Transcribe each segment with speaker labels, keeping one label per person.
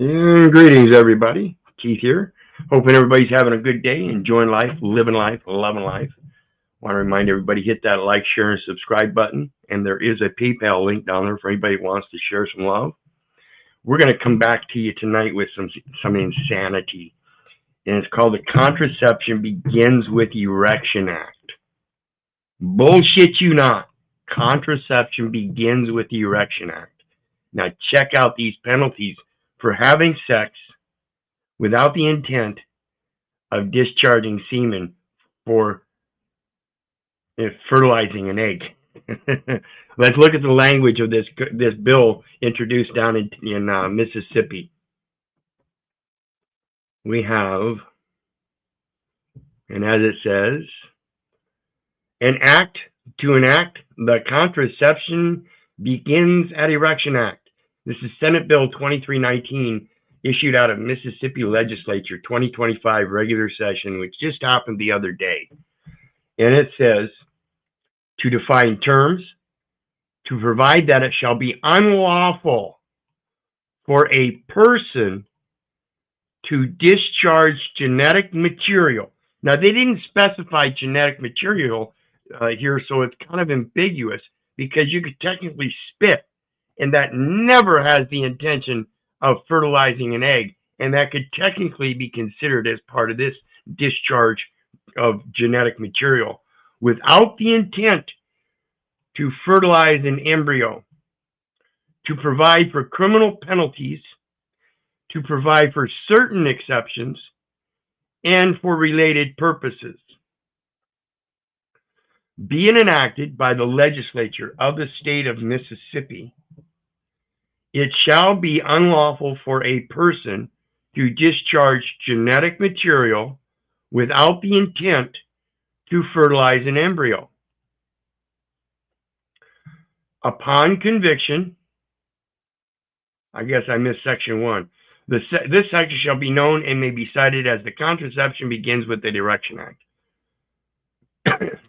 Speaker 1: And greetings, everybody. Keith here. Hoping everybody's having a good day, enjoying life, living life, loving life. Want to remind everybody, hit that like, share, and subscribe button. And there is a PayPal link down there for anybody who wants to share some love. We're going to come back to you tonight with some insanity. And it's called the Contraception Begins with Erection Act. Bullshit you not. Contraception begins with the Erection Act. Now check out these penalties for having sex without the intent of discharging semen for fertilizing an egg. Let's look at the language of this bill introduced down in Mississippi. We have, and as it says, to enact the Contraception Begins at Erection Act. This is Senate Bill 2319, issued out of Mississippi Legislature 2025 regular session, which just happened the other day. And it says, to define terms, to provide that it shall be unlawful for a person to discharge genetic material. Now, they didn't specify genetic material here, so it's kind of ambiguous because you could technically spit, and that never has the intention of fertilizing an egg, and that could technically be considered as part of this discharge of genetic material without the intent to fertilize an embryo, to provide for criminal penalties, to provide for certain exceptions, and for related purposes. Being enacted by the legislature of the state of Mississippi, it shall be unlawful for a person to discharge genetic material without the intent to fertilize an embryo. Upon conviction, I guess I missed section 1. This section shall be known and may be cited as the Contraception Begins with the Erection Act.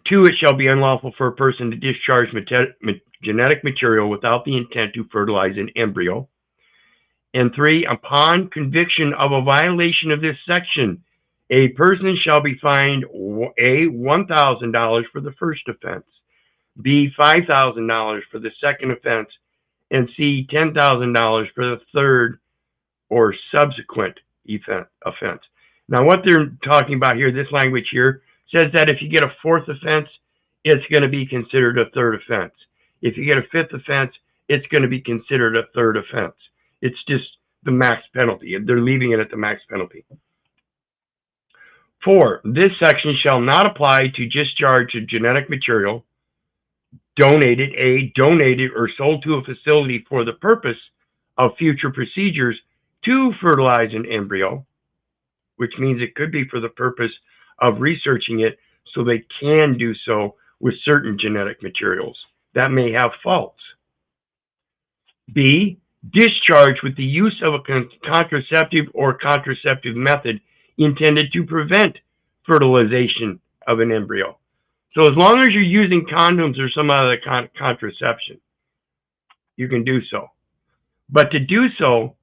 Speaker 1: 2, it shall be unlawful for a person to discharge genetic material without the intent to fertilize an embryo. And 3, upon conviction of a violation of this section, a person shall be fined A, $1,000 for the first offense, B, $5,000 for the second offense, and C, $10,000 for the third or subsequent offense. Now, what they're talking about here, this language here, says that if you get a fourth offense, it's going to be considered a third offense. If you get a fifth offense, it's going to be considered a third offense. It's just the max penalty. They're leaving it at the max penalty. 4, this section shall not apply to discharge of genetic material donated or sold to a facility for the purpose of future procedures to fertilize an embryo, which means it could be for the purpose of researching it so they can do so with certain genetic materials that may have faults. B, discharge with the use of a contraceptive or contraceptive method intended to prevent fertilization of an embryo. So as long as you're using condoms or some other contraception, you can do so. But to do so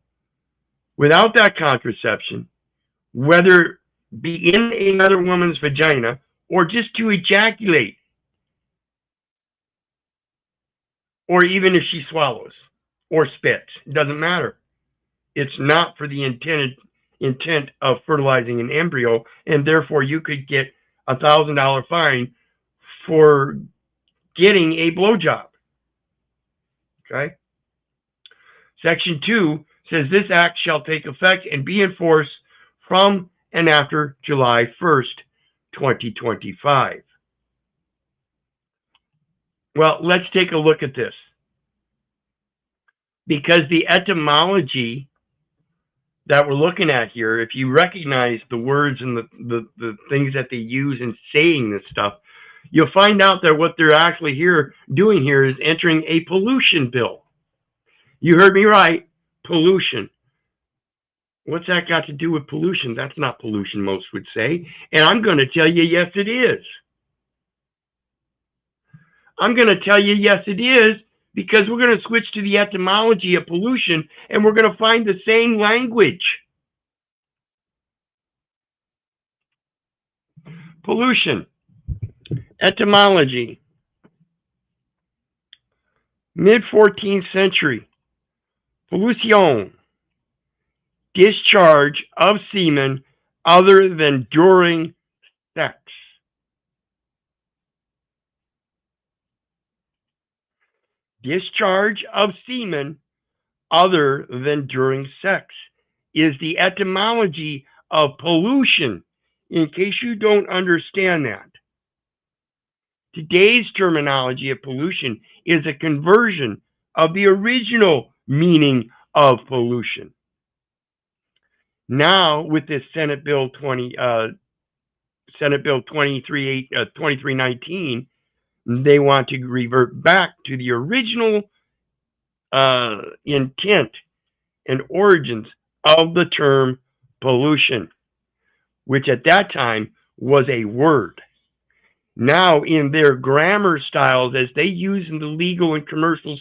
Speaker 1: without that contraception, whether be in another woman's vagina or just to ejaculate, or even if she swallows or spits, it doesn't matter. It's not for the intent of fertilizing an embryo, and therefore you could get a $1,000 fine for getting a blowjob. Okay? Section 2 says this act shall take effect and be enforced from and after July 1st, 2025. Well, let's take a look at this. Because the etymology that we're looking at here, if you recognize the words and the things that they use in saying this stuff, you'll find out that what they're actually doing here is entering a pollution bill. You heard me right, pollution. What's that got to do with pollution? That's not pollution, most would say. And I'm going to tell you, yes, it is. I'm going to tell you, yes, it is, because we're going to switch to the etymology of pollution, and we're going to find the same language. Pollution. Etymology. Mid-14th century. Pollution. Discharge of semen other than during sex. Discharge of semen other than during sex is the etymology of pollution, in case you don't understand that. Today's terminology of pollution is a conversion of the original meaning of pollution. Now, with this Senate Bill 2319, they want to revert back to the original intent and origins of the term pollution, which at that time was a word. Now, in their grammar styles, as they use in the legal and commercial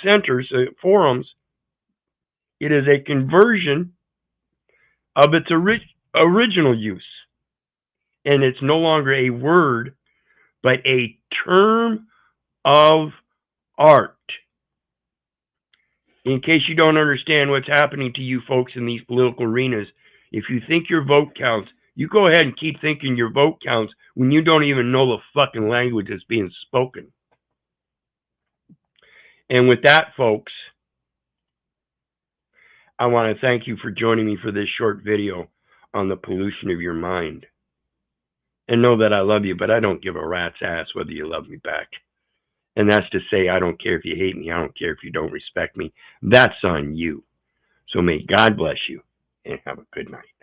Speaker 1: centers, forums, it is a conversion of its original use. And it's no longer a word, but a term of art. In case you don't understand what's happening to you folks in these political arenas, if you think your vote counts, you go ahead and keep thinking your vote counts when you don't even know the fucking language that's being spoken. And with that, folks, I want to thank you for joining me for this short video on the pollution of your mind. And know that I love you, but I don't give a rat's ass whether you love me back. And that's to say, I don't care if you hate me. I don't care if you don't respect me. That's on you. So may God bless you and have a good night.